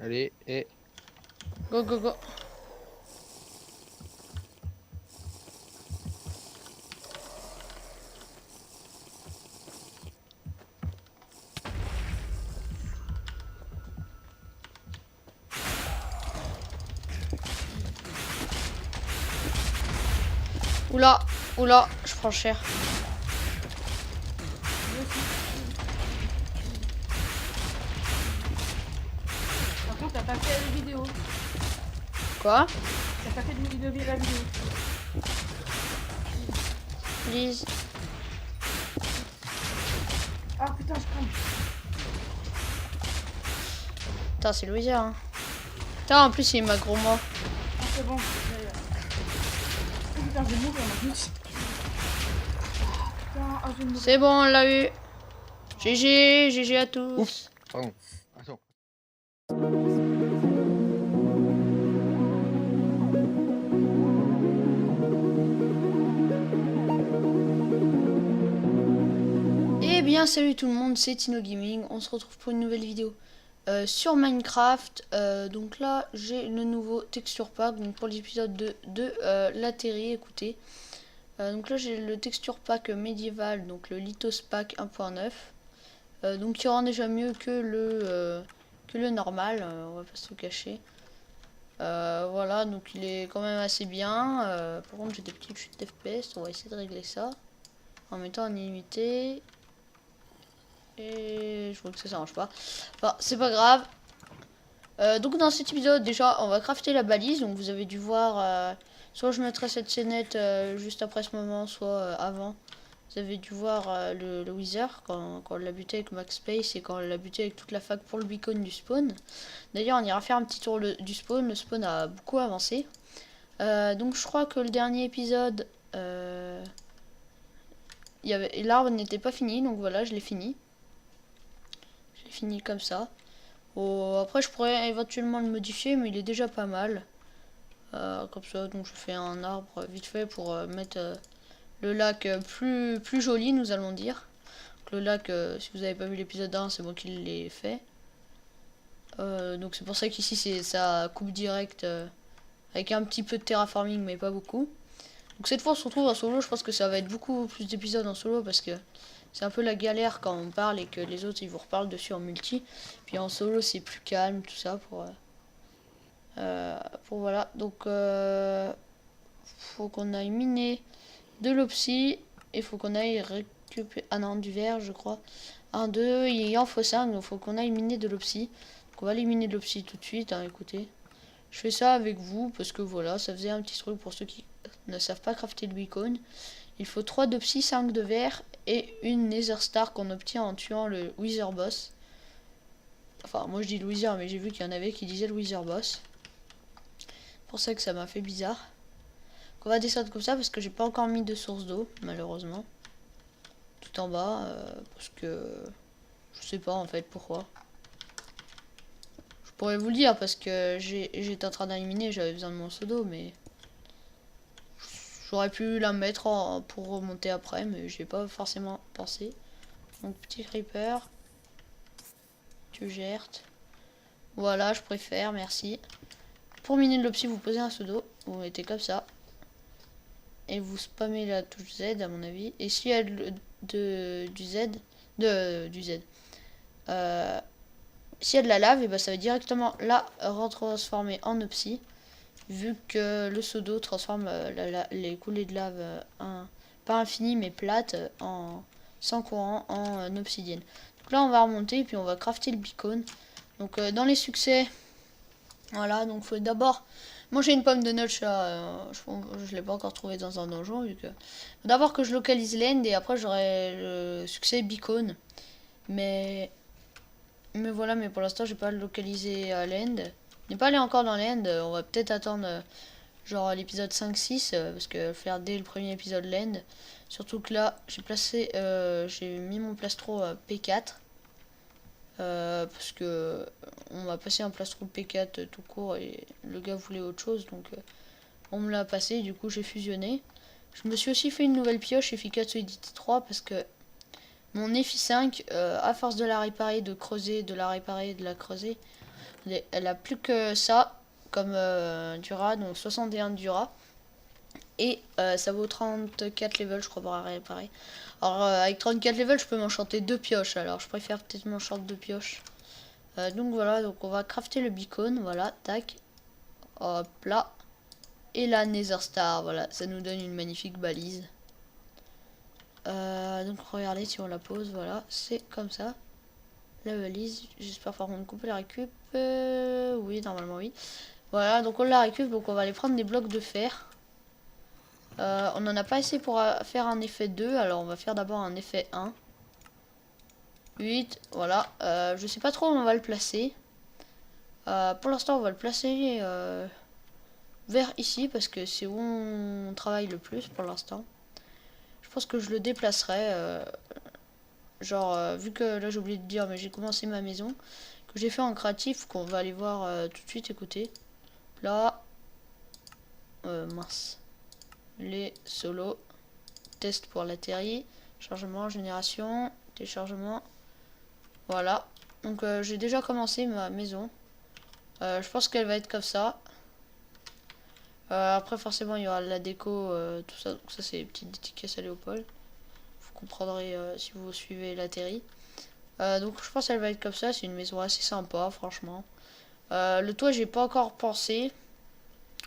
Allez, et... Go, go, go. Oula, oula, je prends cher. Par contre, t'as pas fait la vidéo. Quoi? T'as pas fait de la vidéo. Please. Ah putain, je prends. Putain, c'est Louisa, hein. Putain, en plus, il m'a gros mort. Ah, c'est bon. Oh putain, je vais mourir en plus. Putain, ah, je vais mourir. C'est bon, on l'a eu. GG, GG à tous. Oups, pardon. Attends. Eh bien, salut tout le monde, c'est Tino Gaming. On se retrouve pour une nouvelle vidéo sur Minecraft. Donc là, j'ai le nouveau texture pack. Donc pour l'épisode de la Terry, écoutez. Donc là, j'ai le texture pack médiéval, donc le Lithos pack 1.9. Donc qui rend déjà mieux que le normal, on va pas se le cacher. Voilà, donc il est quand même assez bien. Par contre, j'ai des petites chutes d'FPS, on va essayer de régler ça en mettant en illimité. Et je vois que ça marche pas. Enfin, c'est pas grave. Donc dans cet épisode, déjà, on va crafter la balise. Donc vous avez dû voir, soit je mettrai cette scénette juste après ce moment, soit avant. Vous avez dû voir le Wither quand on l'a buté avec Max Space et quand on l'a buté avec toute la fac pour le beacon du spawn. D'ailleurs, on ira faire un petit tour du spawn. Le spawn a beaucoup avancé. Donc je crois que le dernier épisode, l'arbre n'était pas fini. Donc voilà, je l'ai fini. Je l'ai fini comme ça. Oh, après, je pourrais éventuellement le modifier, mais il est déjà pas mal. Comme ça, donc je fais un arbre vite fait pour mettre le lac plus joli, nous allons dire. Donc, le lac, si vous n'avez pas vu l'épisode 1, c'est moi qui l'ai fait. Donc c'est pour ça qu'ici, c'est ça coupe direct avec un petit peu de terraforming, mais pas beaucoup. Donc cette fois, on se retrouve en solo. Je pense que ça va être beaucoup plus d'épisodes en solo parce que c'est un peu la galère quand on parle et que les autres ils vous reparlent dessus en multi. Puis en solo c'est plus calme, tout ça pour voilà. Donc faut qu'on aille miner de l'opsie et faut qu'on aille récupérer. Ah non, du verre je crois. 1, 2, il en faut 5, donc faut qu'on aille miner de l'opsie. Donc on va aller miner de l'opsie tout de suite, hein, écoutez. Je fais ça avec vous parce que voilà, ça faisait un petit truc pour ceux qui ne savent pas crafter le beacon. Il faut 3 d'opsie, 5 de verre et une Nether Star qu'on obtient en tuant le Wither Boss. Enfin, moi je dis le Wither, mais j'ai vu qu'il y en avait qui disaient le Wither Boss. C'est pour ça que ça m'a fait bizarre. Donc on va descendre comme ça parce que j'ai pas encore mis de source d'eau, malheureusement. Tout en bas, parce que je sais pas en fait pourquoi. Je pourrais vous le dire parce que j'étais en train d'éliminer, j'avais besoin de mon seau d'eau, mais j'aurais pu la mettre pour remonter après, mais j'ai pas forcément pensé. Donc petit creeper. Tu gères. Voilà, je préfère, merci. Pour miner de l'opsie, vous posez un pseudo. Vous mettez comme ça. Et vous spammez la touche Z à mon avis. Et s'il y a du Z, s'il y a de la lave, et ben ça va directement là retransformer en opsie. Vu que le pseudo transforme les coulées de lave pas infinies mais plates sans courant en obsidienne. Donc là on va remonter et puis on va crafter le beacon. Donc dans les succès, voilà, donc faut d'abord manger une pomme de notch, je l'ai pas encore trouvé dans un donjon vu que d'abord que je localise l'end et après j'aurai le succès beacon. Mais voilà, mais pour l'instant j'ai pas localisé à l'end. Je n'ai pas allé encore dans l'end, on va peut-être attendre genre l'épisode 5-6 parce que faire dès le premier épisode l'end. Surtout que là j'ai mis mon plastro P4 parce que on m'a passé un plastro P4 tout court et le gars voulait autre chose donc on me l'a passé, du coup j'ai fusionné. Je me suis aussi fait une nouvelle pioche efficace Solidity 3 parce que mon FI5, à force de la réparer, de creuser, de la réparer, de la creuser, elle a plus que ça comme Dura, donc 61 Dura. Et ça vaut 34 levels, je crois, pour la réparer. Alors, avec 34 levels, je peux m'enchanter 2 pioches. Alors, je préfère peut-être m'enchanter 2 pioches. Donc, voilà, donc on va crafter le beacon. Voilà, tac. Hop là. Et la Nether Star, voilà, ça nous donne une magnifique balise. Donc, regardez si on la pose, voilà, c'est comme ça. La balise, j'espère par contre qu'on peut la récup. Oui, normalement, oui. Voilà, donc on la récup, donc on va aller prendre des blocs de fer. On n'en a pas assez pour faire un effet 2, alors on va faire d'abord un effet 1. 8, voilà. Je sais pas trop où on va le placer. Pour l'instant, on va le placer vers ici, parce que c'est où on travaille le plus pour l'instant. Je pense que je le déplacerai. Vu que là j'ai oublié de dire, mais j'ai commencé ma maison, que j'ai fait en créatif, qu'on va aller voir tout de suite, écoutez. Là, mince. Les solos. Test pour la terrie. Chargement, génération, téléchargement. Voilà. Donc j'ai déjà commencé ma maison. Je pense qu'elle va être comme ça. Après forcément il y aura la déco, tout ça. Donc ça c'est les petites dédicaces à Léopold. Vous comprendrez si vous suivez la terrie. Donc je pense qu'elle va être comme ça. C'est une maison assez sympa franchement. Le toit j'ai pas encore pensé.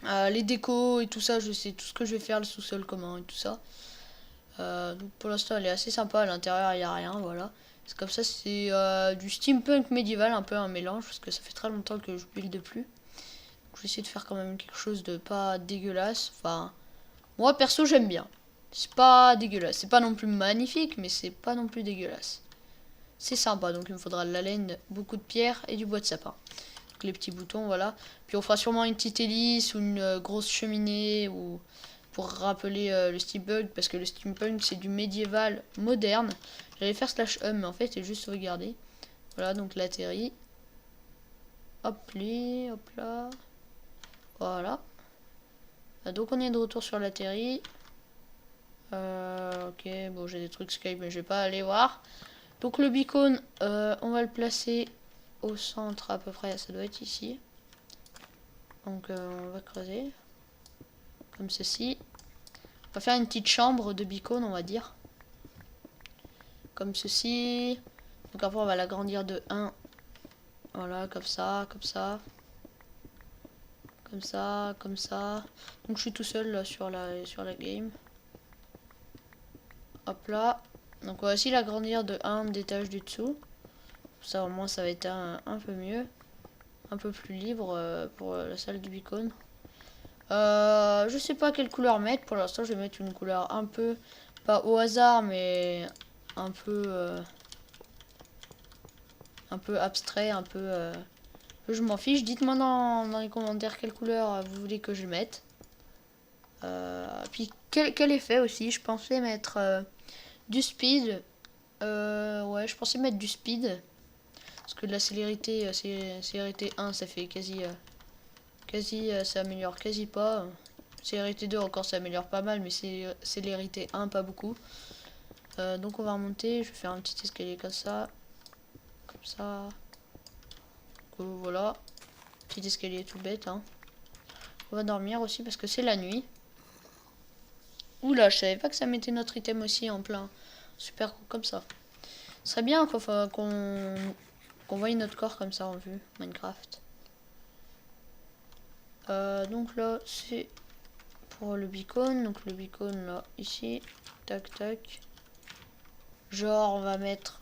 Les décos et tout ça, je sais tout ce que je vais faire, le sous-sol comment et tout ça. Donc pour l'instant elle est assez sympa, à l'intérieur il n'y a rien, voilà. C'est comme ça, c'est du steampunk médiéval, un peu un mélange, parce que ça fait très longtemps que je build plus. Donc, je vais essayer de faire quand même quelque chose de pas dégueulasse. Enfin, moi perso j'aime bien. C'est pas dégueulasse, c'est pas non plus magnifique, mais c'est pas non plus dégueulasse. C'est sympa, donc il me faudra de la laine, beaucoup de pierres et du bois de sapin. Donc, les petits boutons, voilà. Puis on fera sûrement une petite hélice ou une grosse cheminée ou pour rappeler le steampunk, parce que le steampunk c'est du médiéval moderne. J'allais faire slash mais en fait c'est juste sauvegarder. Voilà, donc la terrie. Hop là. Voilà. Donc on est de retour sur la terrie. Ok, bon j'ai des trucs Skype mais je vais pas aller voir. Donc le beacon, on va le placer au centre à peu près, ça doit être ici. Donc on va creuser. Comme ceci. On va faire une petite chambre de beacon, on va dire. Comme ceci. Donc après on va l'agrandir de 1. Voilà, comme ça, comme ça. Comme ça, comme ça. Donc je suis tout seul là, sur la game. Hop là. Donc on va aussi l'agrandir de 1 d'étage du dessous. Ça au moins ça va être un peu mieux. Un peu plus libre pour la salle du beacon. Je sais pas quelle couleur mettre. Pour l'instant je vais mettre une couleur un peu, pas au hasard, mais un peu abstrait, un peu... je m'en fiche. Dites-moi dans les commentaires quelle couleur vous voulez que je mette. Puis quel effet aussi. Je pensais mettre du speed. Ouais, je pensais mettre du speed. Parce que de la célérité, célérité 1, ça fait quasi... ça améliore quasi pas. Célérité 2 encore, ça améliore pas mal. Mais célérité 1, pas beaucoup. Donc on va remonter. Je vais faire un petit escalier comme ça. Comme ça. Voilà. Petit escalier tout bête, hein. On va dormir aussi parce que c'est la nuit. Oula, je savais pas que ça mettait notre item aussi en plein. Super comme ça. Ce serait bien qu'on voie notre corps comme ça en vue. Minecraft. Donc là, c'est pour le beacon. Donc le beacon là, ici. Tac, tac. Genre, on va mettre...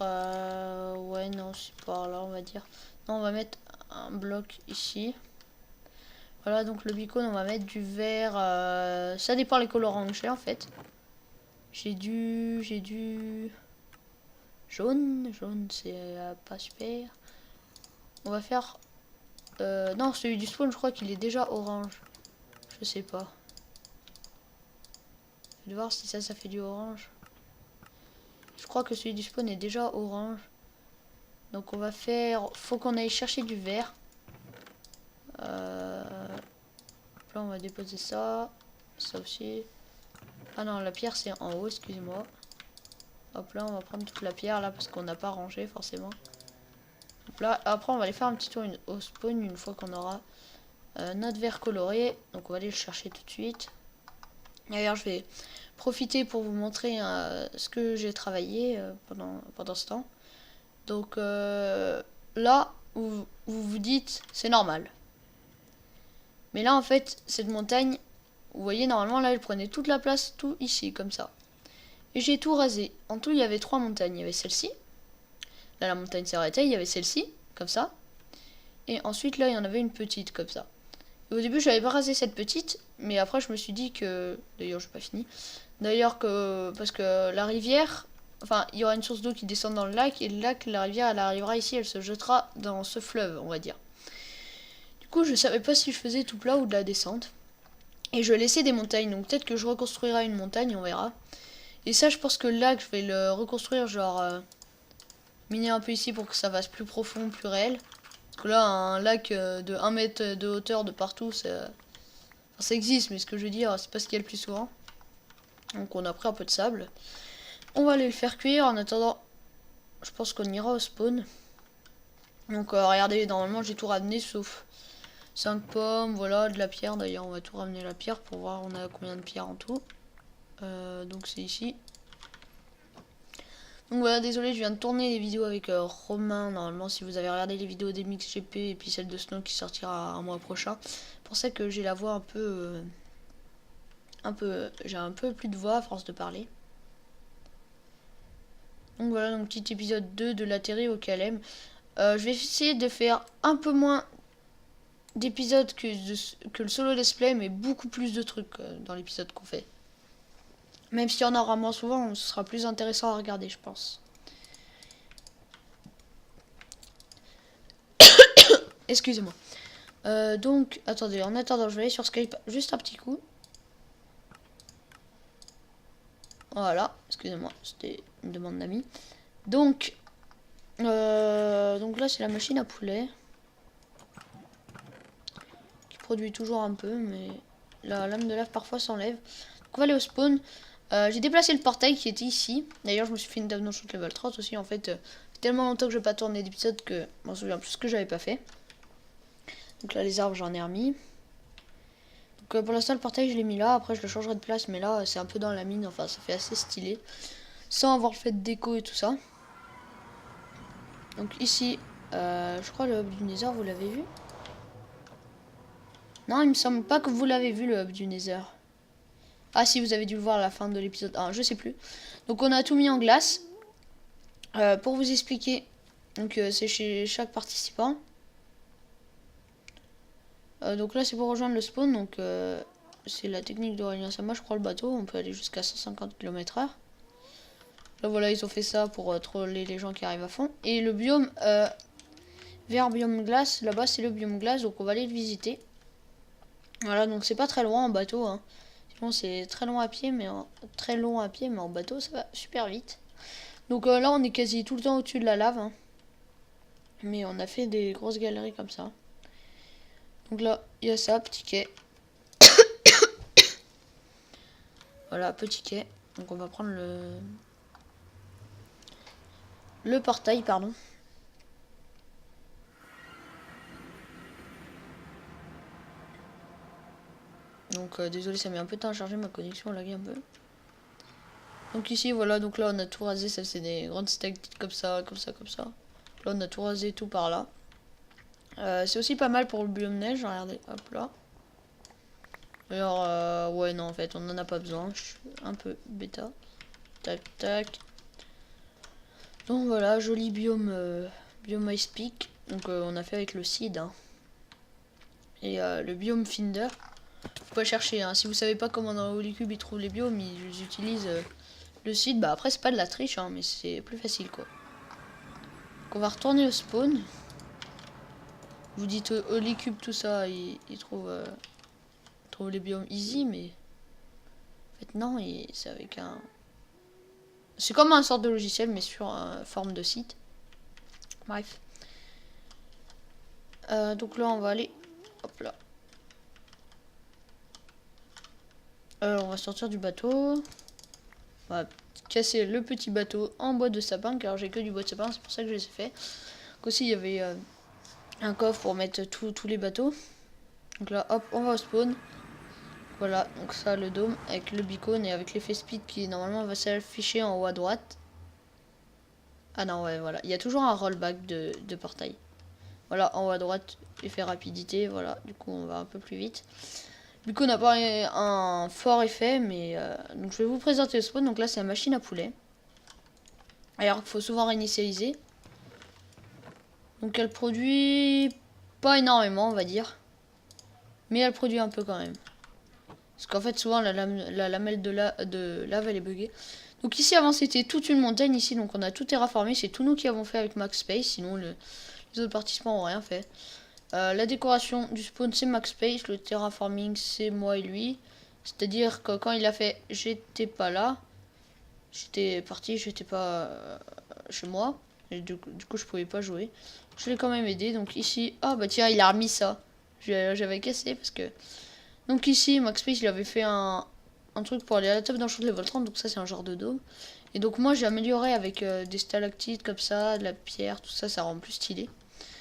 ouais, non, c'est par là, on va dire. Non, on va mettre un bloc ici. Voilà, donc le beacon, on va mettre du vert. Ça dépend les colorants que j'ai en fait. J'ai du jaune. Jaune, c'est pas super. On va faire... non, celui du spawn, je crois qu'il est déjà orange. Je sais pas. Je vais voir si ça fait du orange. Je crois que celui du spawn est déjà orange. Donc on va faire... Faut qu'on aille chercher du vert. Là, on va déposer ça. Ça aussi. Ah non, la pierre, c'est en haut, excusez-moi. Hop là, on va prendre toute la pierre là parce qu'on n'a pas rangé forcément. Hop là, après on va aller faire un petit tour au spawn une fois qu'on aura notre verre coloré. Donc on va aller le chercher tout de suite. D'ailleurs je vais profiter pour vous montrer ce que j'ai travaillé pendant ce temps. Donc là, vous vous dites c'est normal. Mais là en fait, cette montagne, vous voyez normalement là elle prenait toute la place, tout ici comme ça. Et j'ai tout rasé. En tout il y avait 3 montagnes. Il y avait celle-ci. Là la montagne s'est arrêtée, il y avait celle-ci, comme ça. Et ensuite là il y en avait une petite comme ça. Et au début je n'avais pas rasé cette petite, mais après je me suis dit que... D'ailleurs j'ai pas fini. D'ailleurs que... Parce que la rivière... Enfin il y aura une source d'eau qui descend dans le lac, et le lac, la rivière elle arrivera ici, elle se jettera dans ce fleuve on va dire. Du coup je savais pas si je faisais tout plat ou de la descente. Et je laissais des montagnes, donc peut-être que je reconstruirai une montagne, on verra. Et ça je pense que le lac je vais le reconstruire genre... miner un peu ici pour que ça fasse plus profond, plus réel. Parce que là, un lac de 1 mètre de hauteur de partout, ça existe, mais ce que je veux dire, c'est pas ce qu'il y a le plus souvent. Donc on a pris un peu de sable. On va aller le faire cuire. En attendant, je pense qu'on ira au spawn. Donc regardez, normalement j'ai tout ramené sauf 5 pommes, voilà, de la pierre. D'ailleurs, on va tout ramener la pierre pour voir on a combien de pierres en tout. Donc c'est ici. Donc voilà, désolé, je viens de tourner les vidéos avec Romain. Normalement, si vous avez regardé les vidéos d'MXGP et puis celle de Snow qui sortira un mois prochain, c'est pour ça que j'ai la voix j'ai un peu plus de voix à force de parler. Donc voilà, donc petit épisode 2 de l'atterri au KLM. Je vais essayer de faire un peu moins d'épisodes que le solo let's play, mais beaucoup plus de trucs dans l'épisode qu'on fait. Même s'il y en aura moins souvent, ce sera plus intéressant à regarder, je pense. Excusez-moi. Donc, attendez, en attendant, je vais aller sur Skype juste un petit coup. Voilà, excusez-moi, c'était une demande d'amis. Donc là, c'est la machine à poulet. Qui produit toujours un peu, mais la lame de lave parfois s'enlève. Donc, on va aller au spawn. J'ai déplacé le portail qui était ici. D'ailleurs, je me suis fait une dame shoot level 30 aussi. En fait, tellement longtemps que je n'ai pas tourné d'épisode que je m'en souviens plus ce que j'avais pas fait. Donc là, les arbres, j'en ai remis. Donc pour l'instant, le portail, je l'ai mis là. Après, je le changerai de place. Mais là, c'est un peu dans la mine. Enfin, ça fait assez stylé. Sans avoir fait de déco et tout ça. Donc ici, je crois le hub du Nether, vous l'avez vu? Non, il me semble pas que vous l'avez vu, le hub du Nether. Ah si, vous avez dû le voir à la fin de l'épisode 1, je sais plus. Donc on a tout mis en glace. Pour vous expliquer, donc c'est chez chaque participant. Donc là c'est pour rejoindre le spawn, donc c'est la technique d'Aurélien Sama, je crois le bateau, on peut aller jusqu'à 150 km/h. Là voilà, ils ont fait ça pour troller les gens qui arrivent à fond. Et le biome vers biome glace, là-bas c'est le biome glace, donc on va aller le visiter. Voilà, donc c'est pas très loin en bateau, hein. Sinon c'est très long à pied, mais en bateau ça va super vite. Donc là on est quasi tout le temps au-dessus de la lave, hein. Mais on a fait des grosses galeries comme ça. Donc là il y a ça, petit quai. Voilà, petit quai. Donc on va prendre le portail, pardon. Donc désolé, ça met un peu de temps à charger, ma connexion lague un peu. Donc ici voilà, donc là on a tout rasé, ça c'est des grandes stalactites comme ça, comme ça, comme ça. Là on a tout rasé tout par là. C'est aussi pas mal pour le biome neige, regardez, hop là. Alors ouais non en fait on en a pas besoin, je suis un peu bêta. Tac tac. Donc voilà, joli biome biome Ice Peak. Donc on a fait avec le seed, hein. Et le biome Finder. Faut pas chercher, hein. Si vous savez pas comment dans Holycube ils trouvent les biomes, ils utilisent le site. Bah après c'est pas de la triche, hein, mais c'est plus facile quoi. Donc on va retourner au spawn. Vous dites Holycube tout ça, ils trouvent les biomes easy, mais en fait non, c'est avec un... C'est comme un sorte de logiciel, mais sur forme de site. Bref. Donc là on va aller... Hop là. On va sortir du bateau. Voilà, petite casser le petit bateau en bois de sapin, car j'ai que du bois de sapin, c'est pour ça que je les ai fait. Donc aussi il y avait un coffre pour mettre tous les bateaux. Donc là hop, on va au spawn. Voilà, donc ça le dôme avec le beacon et avec l'effet speed qui normalement va s'afficher en haut à droite. Ah non ouais voilà, il y a toujours un rollback de portail. Voilà, en haut à droite, effet rapidité, voilà, du coup on va un peu plus vite. Beacon n'a pas un fort effet, mais donc je vais vous présenter le spawn. Donc là c'est la machine à poulet. Alors il faut souvent réinitialiser. Donc elle produit pas énormément on va dire. Mais elle produit un peu quand même. Parce qu'en fait souvent la lamelle de lave elle est buggée. Donc ici avant c'était toute une montagne ici. Donc on a tout terraformé. C'est tout nous qui avons fait avec Max Space. Sinon les autres participants ont rien fait. La décoration du spawn c'est Max Space. Le terraforming c'est moi et lui. C'est-à-dire que quand il a fait j'étais pas là. J'étais parti, j'étais pas chez moi. Et du coup, je pouvais pas jouer. Je l'ai quand même aidé. Donc ici, ah bah tiens, il a remis ça. J'avais cassé parce que. Donc ici, Max Space, il avait fait un truc pour aller à la top d'un shoot level 30. Donc ça, c'est un genre de dôme. Et donc moi, j'ai amélioré avec des stalactites comme ça, de la pierre, tout ça, ça rend plus stylé.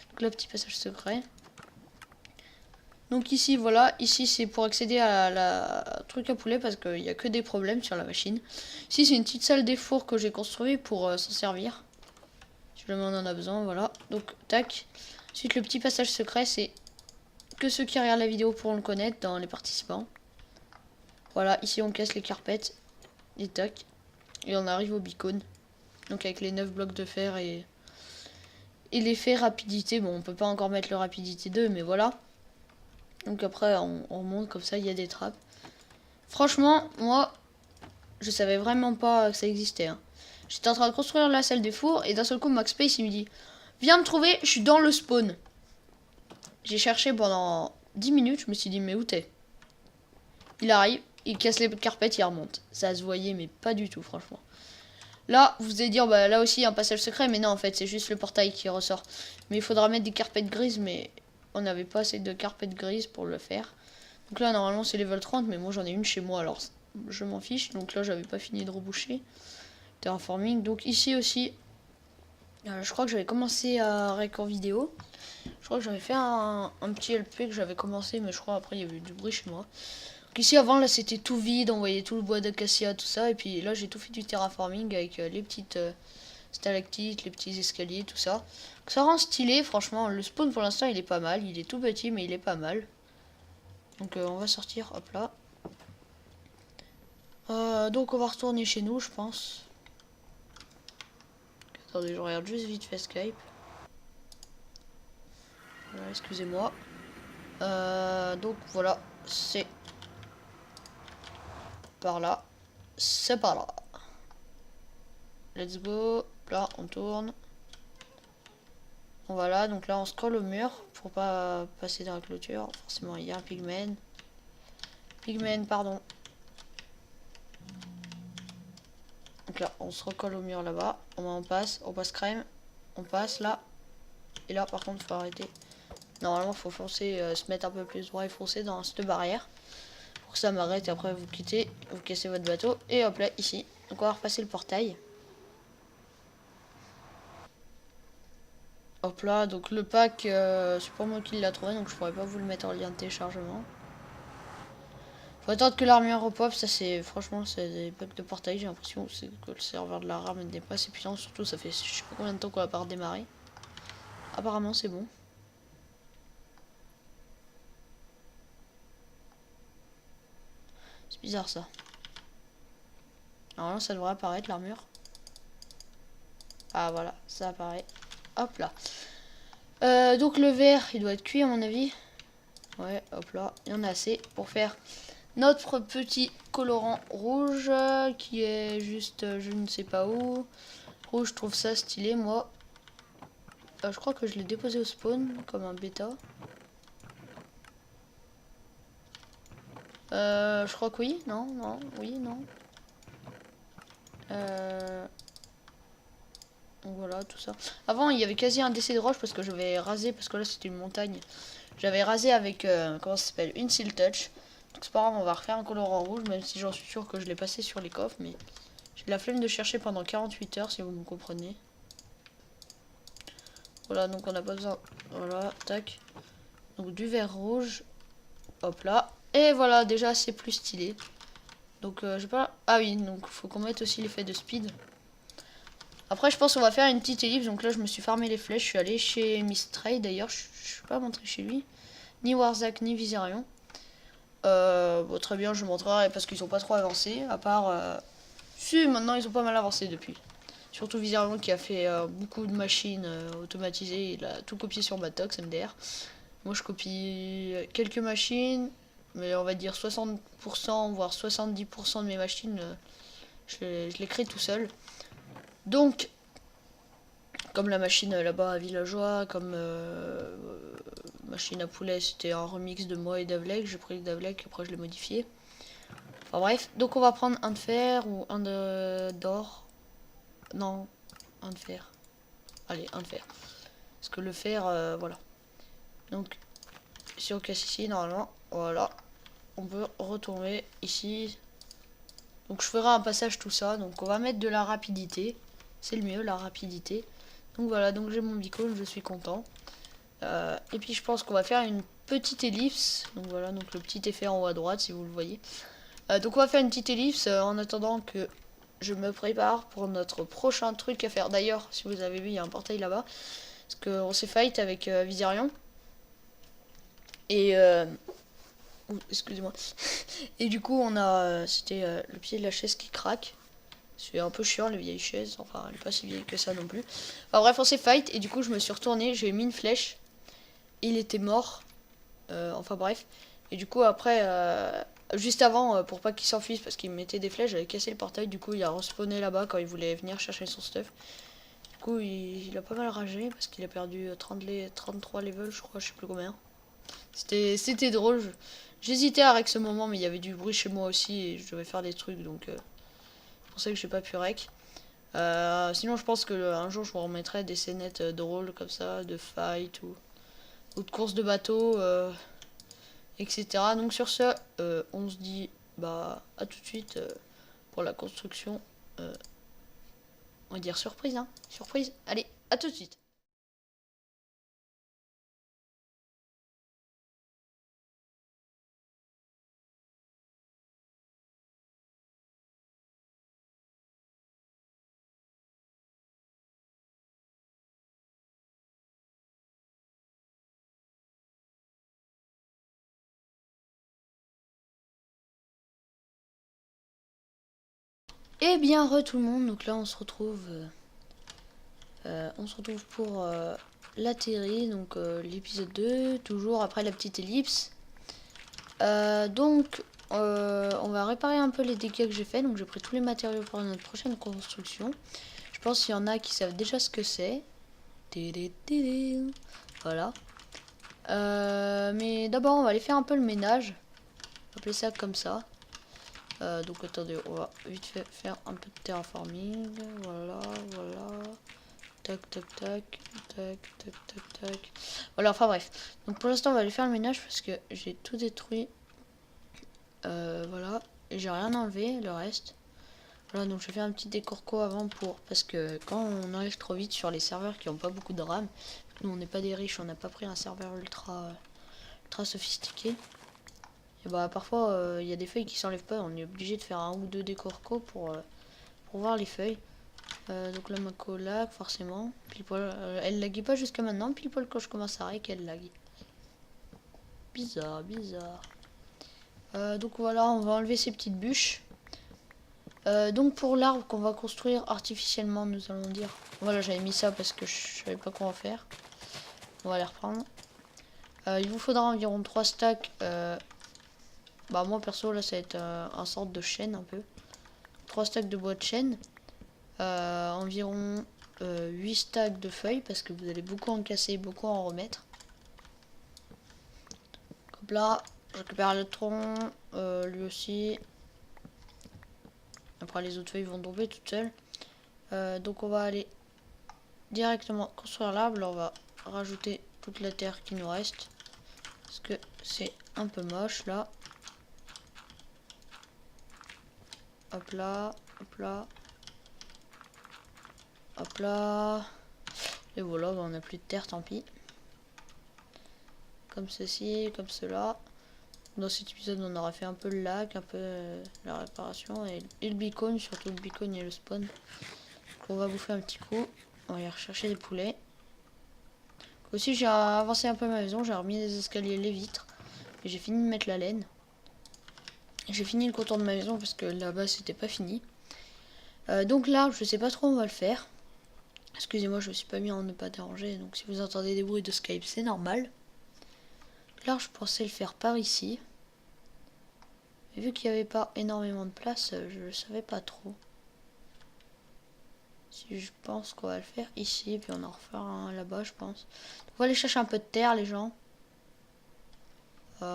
Donc là, petit passage secret. Donc ici, voilà, ici c'est pour accéder à la truc à poulet parce qu'il n'y a que des problèmes sur la machine. Ici c'est une petite salle des fours que j'ai construite pour s'en servir. Si jamais on en a besoin, voilà. Donc tac. Ensuite le petit passage secret, c'est que ceux qui regardent la vidéo pourront le connaître dans les participants. Voilà, ici on casse les carpettes. Et tac. Et on arrive au beacon. Donc avec les 9 blocs de fer et l'effet rapidité. Bon, on peut pas encore mettre le rapidité 2, mais voilà. Donc après on remonte comme ça, il y a des trappes. Franchement, moi, je savais vraiment pas que ça existait. Hein. J'étais en train de construire la salle des fours et d'un seul coup Max Space il me dit viens me trouver, je suis dans le spawn. J'ai cherché pendant 10 minutes, je me suis dit mais où t'es? Il arrive, il casse les carpettes, il remonte. Ça se voyait mais pas du tout franchement. Là, vous allez dire bah là aussi il y a un passage secret, mais non en fait c'est juste le portail qui ressort. Mais il faudra mettre des carpettes grises, mais on n'avait pas assez de carpettes grises pour le faire. Donc là normalement c'est level 30, mais moi j'en ai une chez moi alors je m'en fiche. Donc là j'avais pas fini de reboucher. Terraforming. Donc ici aussi, je crois que j'avais commencé à record vidéo. Je crois que j'avais fait un petit LP que j'avais commencé, mais je crois après il y avait eu du bruit chez moi. Donc ici avant là c'était tout vide, on voyait tout le bois d'acacia, tout ça. Et puis là j'ai tout fait du terraforming avec les petites stalactites, les petits escaliers, tout ça. Donc ça rend stylé, franchement. Le spawn pour l'instant il est pas mal. Il est tout petit mais il est pas mal. Donc on va sortir, hop là. Donc on va retourner chez nous je pense. Attendez, je regarde juste vite fait Skype. Voilà, excusez-moi. Donc voilà, c'est par là. C'est par là. Let's go. Là, on tourne. Bon, voilà, donc là on scrolle au mur pour pas passer dans la clôture. Forcément, il y a un pigman. Pigman, pardon. Donc là, on se recolle au mur là-bas. On passe crème. On passe là. Et là, par contre, il faut arrêter. Normalement, il faut foncer, se mettre un peu plus droit et foncer dans cette barrière. Pour que ça m'arrête et après vous quittez, vous cassez votre bateau. Et hop là, ici. Donc on va repasser le portail. Hop là, donc le pack, c'est pas moi qui l'a trouvé, donc je pourrais pas vous le mettre en lien de téléchargement. Faut attendre que l'armure repop, ça c'est, franchement, c'est des packs de portail, j'ai l'impression que le serveur de la RAM n'est pas assez puissant, surtout ça fait je sais pas combien de temps qu'on va pas redémarrer. Apparemment c'est bon. C'est bizarre ça. Normalement ça devrait apparaître l'armure. Ah voilà, ça apparaît. Hop là. Donc le verre, il doit être cuit à mon avis. Ouais, hop là, il y en a assez pour faire notre petit colorant rouge qui est juste je ne sais pas où. Rouge, je trouve ça stylé moi. Je crois que je l'ai déposé au spawn comme un bêta. Je crois que oui, non, non, oui, non. Donc voilà, tout ça. Avant, il y avait quasi un décès de roche parce que j'avais rasé, parce que là c'était une montagne. J'avais rasé avec, comment ça s'appelle, une seal touch. Donc c'est pas grave, on va refaire un colorant rouge, même si j'en suis sûr que je l'ai passé sur les coffres, mais je J'ai la flemme de chercher pendant 48 heures si vous me comprenez. Voilà, donc on n'a pas besoin. Voilà, tac. Donc du verre rouge. Hop là. Et voilà, déjà c'est plus stylé. Donc j'ai pas. Ah oui, donc faut qu'on mette aussi l'effet de speed. Après je pense qu'on va faire une petite ellipse. Donc là je me suis farmé les flèches. Je suis allé chez Mistray d'ailleurs. Je suis pas montré chez lui. Ni Warzak ni Viserion. Bon, très bien, je montrerai parce qu'ils sont pas trop avancés. À part. Si, maintenant ils ont pas mal avancé depuis. Surtout Viserion qui a fait beaucoup de machines automatisées. Il a tout copié sur Matox MDR. Moi je copie quelques machines. Mais on va dire 60% voire 70% de mes machines. Je les crée tout seul. Donc, comme la machine là-bas à Villageois, comme machine à poulet, c'était un remix de moi et d'Avlek. J'ai pris d'Avlek, après je l'ai modifié. Enfin bref, donc on va prendre un de fer ou un d'or. Non, un de fer. Allez, un de fer. Parce que le fer, voilà. Donc, si on casse ici, normalement, voilà. On peut retourner ici. Donc je ferai un passage tout ça. Donc on va mettre de la rapidité. C'est le mieux, la rapidité. Donc voilà, donc j'ai mon beacon, je suis content. Et puis je pense qu'on va faire une petite ellipse. Donc voilà, donc le petit effet en haut à droite si vous le voyez. Donc on va faire une petite ellipse en attendant que je me prépare pour notre prochain truc à faire. D'ailleurs, si vous avez vu, il y a un portail là-bas. Parce qu'on s'est fight avec Viserion. Et excusez-moi. Et du coup, on a c'était le pied de la chaise qui craque. C'est un peu chiant les vieilles chaises. Enfin, elle est pas si vieille que ça non plus. Enfin bref, on s'est fight et du coup, je me suis retourné, j'ai mis une flèche. Il était mort. Enfin bref. Et du coup, après, juste avant, pour pas qu'il s'enfuise parce qu'il me mettait des flèches, j'avais cassé le portail. Du coup, il a respawné là-bas quand il voulait venir chercher son stuff. Du coup, il a pas mal ragé parce qu'il a perdu 33 levels, je crois, je sais plus combien. C'était drôle. J'hésitais avec ce moment, mais il y avait du bruit chez moi aussi et je devais faire des trucs, donc c'est pour ça que j'ai pas pu rec. Sinon, je pense que un jour, je vous remettrai des scénettes drôles comme ça, de fight ou de course de bateau, etc. Donc sur ce, on se dit bah à tout de suite pour la construction. On va dire surprise, hein. Surprise. Allez, à tout de suite. Eh bien, tout le monde. Donc là, on se retrouve pour l'atterri, donc l'épisode 2, toujours après la petite ellipse. Donc, on va réparer un peu les dégâts que j'ai fait. Donc, j'ai pris tous les matériaux pour notre prochaine construction. Je pense qu'il y en a qui savent déjà ce que c'est. Voilà. Mais d'abord, on va aller faire un peu le ménage. On va appeler ça comme ça. Donc, attendez, on va vite fait faire un peu de terraforming. Voilà, voilà. Tac, tac, tac, tac, tac, tac, tac. Voilà, enfin bref. Donc pour l'instant, on va aller faire le ménage parce que j'ai tout détruit. Voilà. Et j'ai rien enlevé, le reste. Voilà, donc je vais faire un petit décorco avant pour... Parce que quand on arrive trop vite sur les serveurs qui n'ont pas beaucoup de RAM, nous on n'est pas des riches, on n'a pas pris un serveur ultra sophistiqué. Et bah parfois, il y a des feuilles qui s'enlèvent pas, on est obligé de faire un ou deux décorcos pour voir les feuilles. Donc là ma lag forcément. Elle laguait pas jusqu'à maintenant, pile poil quand je commence à rec elle lag. Bizarre, bizarre. Donc voilà, on va enlever ces petites bûches. Donc pour l'arbre qu'on va construire artificiellement, nous allons dire. Voilà, j'avais mis ça parce que je savais pas quoi en faire. On va les reprendre. Il vous faudra environ 3 stacks. Bah moi perso là ça va être un sorte de chêne un peu. 3 stacks de bois de chêne. Environ 8 stacks de feuilles parce que vous allez beaucoup en casser, beaucoup en remettre. Comme là, je récupère le tronc, lui aussi. Après les autres feuilles vont tomber toutes seules. Donc on va aller directement construire l'arbre. On va rajouter toute la terre qui nous reste. Parce que c'est un peu moche là. Hop là, hop là. Hop là. Et voilà, bah, on n'a plus de terre, tant pis. Comme ceci, comme cela. Dans cet épisode, on aura fait un peu le lac, un peu la réparation et le beacon, surtout le beacon et le spawn. Donc on va bouffer un petit coup. On va aller rechercher des poulets. Aussi, j'ai avancé un peu ma maison, j'ai remis des escaliers, les vitres. Et j'ai fini de mettre la laine. J'ai fini le contour de ma maison parce que là-bas, c'était pas fini. Donc là, je sais pas trop où on va le faire. Excusez-moi, je me suis pas mis en ne pas déranger. Donc si vous entendez des bruits de Skype, c'est normal. Là, je pensais le faire par ici. Mais vu qu'il n'y avait pas énormément de place, je ne savais pas trop. Si je pense qu'on va le faire ici, et puis on en refera un là-bas, je pense. On va aller chercher un peu de terre, les gens. Je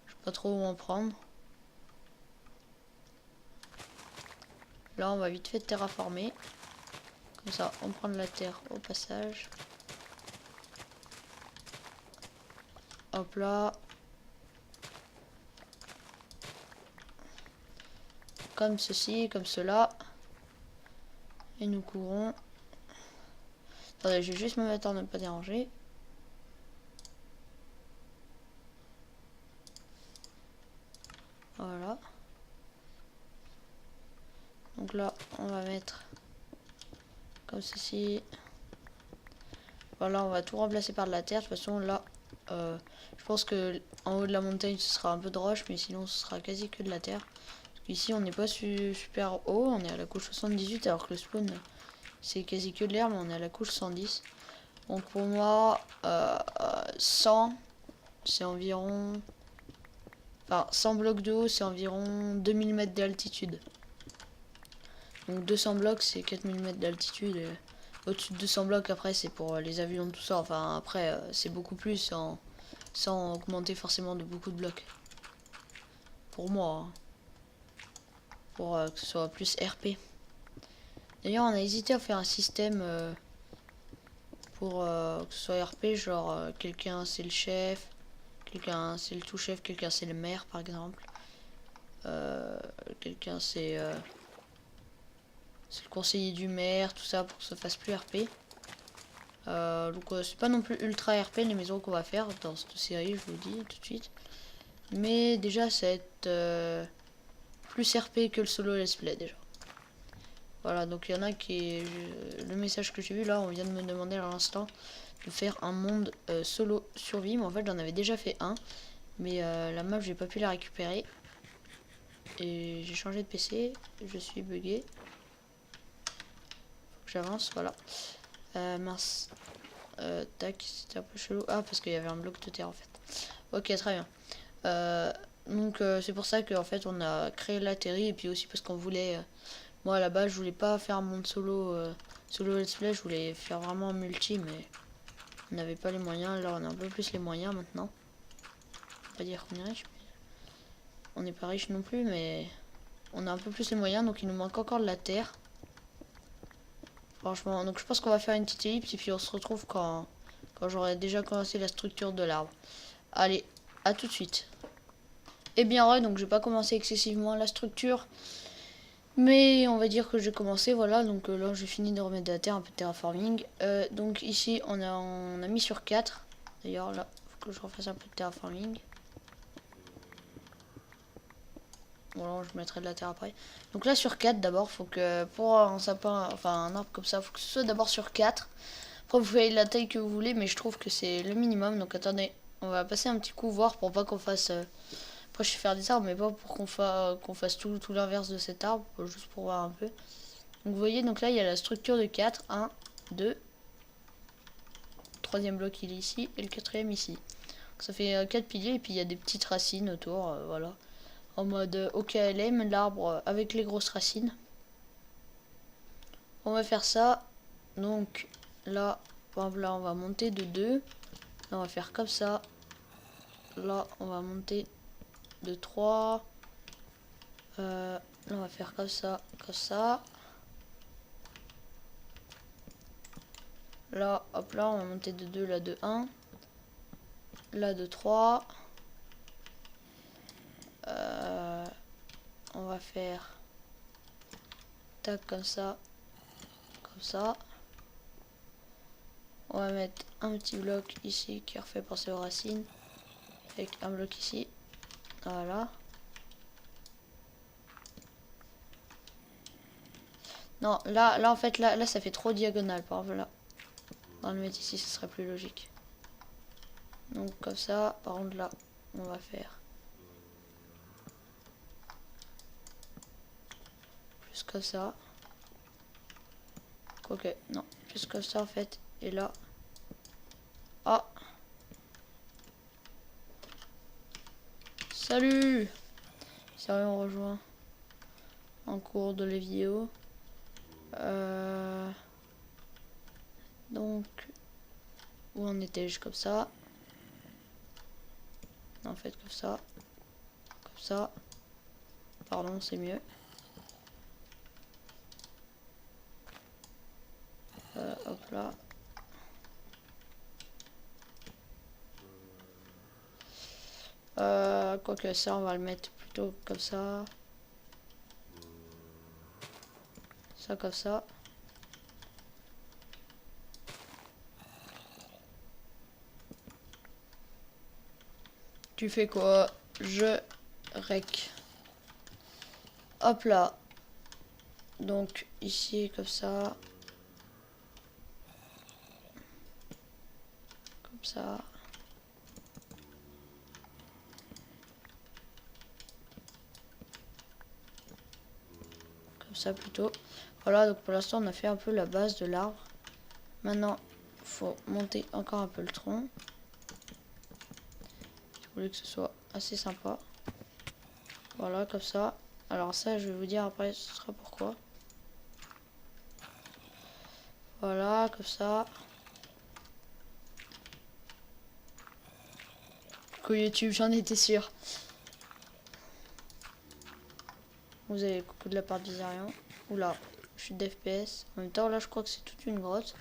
sais pas trop où en prendre. Là, on va vite fait terraformer. Comme ça, on prend de la terre au passage. Hop là. Comme ceci, comme cela. Et nous courons. Attendez, je vais juste me mettre en ne pas déranger. Voilà. Donc là, on va mettre comme ceci. Voilà, on va tout remplacer par de la terre. De toute façon, là, je pense que en haut de la montagne, ce sera un peu de roche, mais sinon, ce sera quasi que de la terre. Ici, on n'est pas super haut, on est à la couche 78, alors que le spawn, c'est quasi que de l'herbe, mais on est à la couche 110. Donc pour moi, 100, c'est environ... Enfin, 100 blocs de haut, c'est environ 2000 mètres d'altitude. Donc 200 blocs, c'est 4000 mètres d'altitude. Au-dessus de 200 blocs, après, c'est pour les avions, tout ça. Enfin, après, c'est beaucoup plus sans augmenter forcément de beaucoup de blocs. Pour moi, hein. Pour que ce soit plus RP. D'ailleurs, on a hésité à faire un système pour que ce soit RP, genre quelqu'un c'est le chef, quelqu'un c'est le tout-chef, quelqu'un c'est le maire par exemple. Quelqu'un c'est le conseiller du maire, tout ça pour que ça fasse plus RP. Donc c'est pas non plus ultra RP les maisons qu'on va faire dans cette série, je vous le dis tout de suite. Mais déjà ça va être plus RP que le solo let's play déjà. Voilà, donc il y en a qui... Le message que j'ai vu là, on vient de me demander à l'instant de faire un monde solo survie. Mais en fait, j'en avais déjà fait un. Mais la map, j'ai pas pu la récupérer. Et j'ai changé de PC. Je suis bugué. Faut que j'avance, voilà. Mince. Tac, c'était un peu chelou. Ah, parce qu'il y avait un bloc de terre en fait. Ok, très bien. Donc c'est pour ça qu'en fait, on a créé la terre. Et puis aussi parce qu'on voulait... moi, à la base, je voulais pas faire un monde solo, solo let's play, je voulais faire vraiment un multi, mais on n'avait pas les moyens. Là, on a un peu plus les moyens maintenant. On va pas dire qu'on est riche, mais on n'est pas riche non plus, mais on a un peu plus les moyens, donc il nous manque encore de la terre. Franchement, donc je pense qu'on va faire une petite ellipse et puis on se retrouve quand j'aurai déjà commencé la structure de l'arbre. Allez, à tout de suite. Et bien ouais, donc j'ai pas commencé excessivement la structure. Mais on va dire que j'ai commencé, voilà, donc là j'ai fini de remettre de la terre, un peu de terraforming. Donc ici on a mis sur 4. D'ailleurs là, faut que je refasse un peu de terraforming. Voilà, je mettrai de la terre après. Donc là sur 4 d'abord, faut que pour un sapin, enfin un arbre comme ça, faut que ce soit d'abord sur 4. Après vous faites la taille que vous voulez, mais je trouve que c'est le minimum. Donc attendez, on va passer un petit coup voir pour pas qu'on fasse... Après je vais faire des arbres, mais pas pour qu'on fasse tout l'inverse de cet arbre, juste pour voir un peu. Donc vous voyez, donc là il y a la structure de 4, 1, 2, le troisième bloc il est ici, et le quatrième ici. Donc ça fait 4 piliers, et puis il y a des petites racines autour, voilà. En mode OKLM, l'arbre avec les grosses racines. On va faire ça, donc là, là on va monter de 2, là on va faire comme ça, là on va monter de 3, là on va faire comme ça, comme ça. Là, hop là, on va monter de 2, là de 1. Là de 3. On va faire tac, comme ça. Comme ça. On va mettre un petit bloc ici qui refait penser aux racines. Avec un bloc ici. Voilà. Non, là en fait, là ça fait trop diagonal. Par exemple, là. On va le mettre ici, ce serait plus logique. Donc comme ça, par contre là, on va faire plus comme ça. Quoique, non, plus comme ça en fait. Et là. Ah! Salut! Sérieux, on rejoint en cours de les vidéos. Donc, où on était juste comme ça. En fait, comme ça. Comme ça. Pardon, c'est mieux. Hop là. Quoique ça, on va le mettre plutôt comme ça. Ça comme ça. Tu fais quoi? Je rec. Hop là. Donc ici comme ça. Comme ça. Comme ça plutôt. Voilà, donc pour l'instant on a fait un peu la base de l'arbre. Maintenant, faut monter encore un peu le tronc. Je voulais que ce soit assez sympa. Voilà, comme ça. Alors ça, je vais vous dire après, ce sera pourquoi. Voilà, comme ça. Coucou YouTube, j'en étais sûr. Vous avez coucou de la part d'Isarion. Oula, chute d'FPS. En même temps, là, je crois que c'est toute une grotte.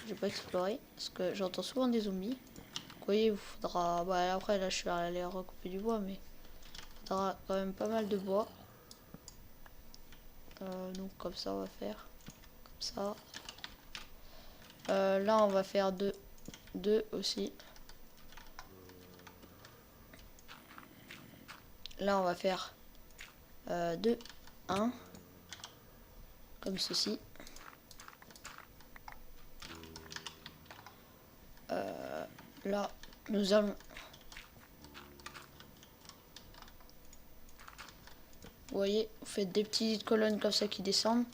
J'ai pas exploré. Parce que j'entends souvent des zombies. Vous voyez, il vous faudra... Bah, après, là, je suis allé recouper du bois, mais... Il faudra quand même pas mal de bois. Donc, comme ça, on va faire. Comme ça. Là, on va faire deux aussi. Là, on va faire 2, 1. Comme ceci. Là, nous allons... Vous voyez, vous faites des petites colonnes comme ça qui descendent.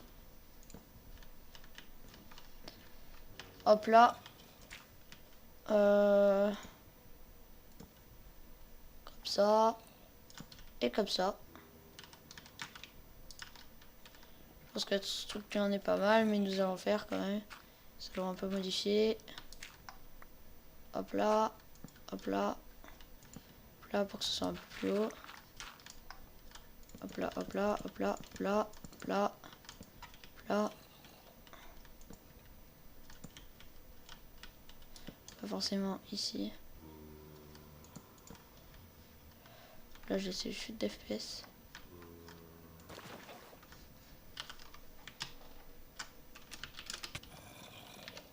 Hop là. Comme ça. Et comme ça. Je pense que la structure en est pas mal, mais nous allons faire quand même. Ça doit un peu modifier. Hop là. Hop là. Hop là pour que ce soit un peu plus haut. Hop là, hop là, hop là, hop là, hop là. Hop là. Pas forcément ici. Là, j'ai ces chutes d'FPS.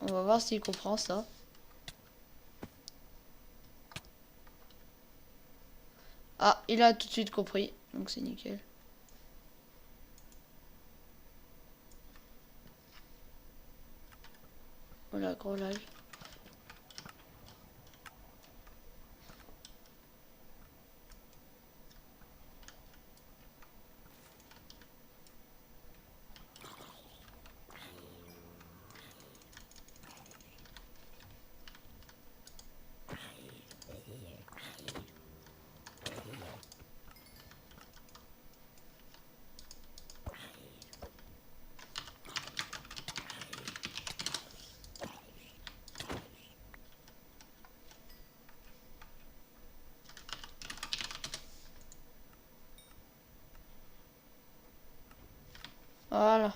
On va voir s'il comprend ça. Ah, il a tout de suite compris. Donc c'est nickel. Voilà, gros lag. Voilà.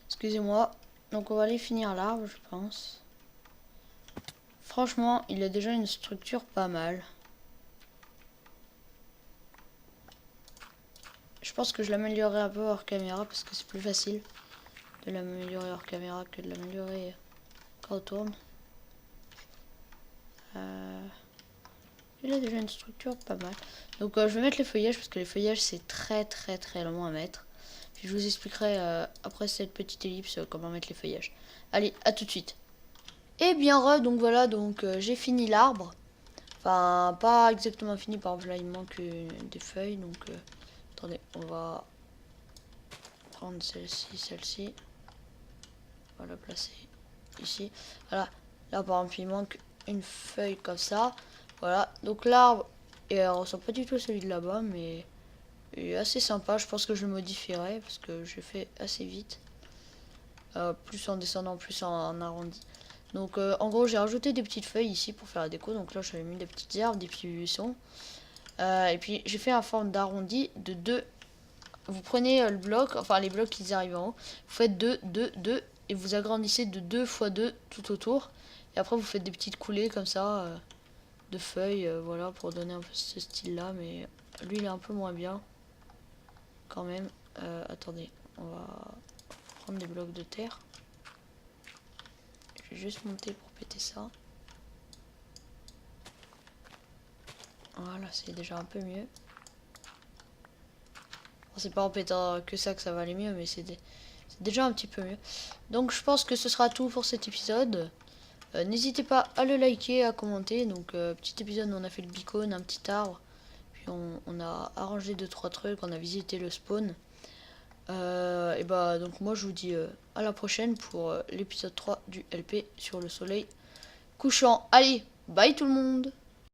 Excusez-moi. Donc on va aller finir l'arbre, je pense. Franchement, il a déjà une structure pas mal. Je pense que je l'améliorerai un peu hors caméra parce que c'est plus facile de l'améliorer hors caméra que de l'améliorer quand on tourne. Il a déjà une structure pas mal. Donc je vais mettre les feuillages parce que les feuillages c'est très long à mettre. Puis je vous expliquerai après cette petite ellipse comment mettre les feuillages. Allez, à tout de suite. Et bien donc voilà, donc j'ai fini l'arbre. Enfin, pas exactement fini, par exemple là il manque des feuilles. Donc attendez, on va prendre celle-ci. On va la placer ici. Voilà, là par exemple il manque une feuille comme ça. Voilà, donc l'arbre ressemble pas du tout à celui de là-bas, mais il est assez sympa. Je pense que je le modifierai parce que je fais assez vite. Plus en descendant, plus en arrondi. Donc en gros, j'ai rajouté des petites feuilles ici pour faire la déco. Donc là, j'avais mis des petites herbes, des petits buissons. Et puis j'ai fait en forme d'arrondi de 2. Vous prenez le bloc, enfin les blocs qui arrivent en haut. Vous faites 2, 2, 2 et vous agrandissez de 2 fois 2 tout autour. Et après, vous faites des petites coulées comme ça. De feuilles, voilà, pour donner un peu ce style là, mais lui il est un peu moins bien quand même. Attendez, on va prendre des blocs de terre. Je vais juste monter pour péter ça. Voilà, c'est déjà un peu mieux. Bon, c'est pas en pétant que ça va aller mieux, mais c'est déjà un petit peu mieux. Donc je pense que ce sera tout pour cet épisode. N'hésitez pas à le liker, à commenter. Donc petit épisode où on a fait le beacon, un petit arbre. Puis on a arrangé 2-3 trucs, on a visité le spawn. Et bah donc moi je vous dis à la prochaine pour l'épisode 3 du LP sur le soleil couchant. Allez, bye tout le monde!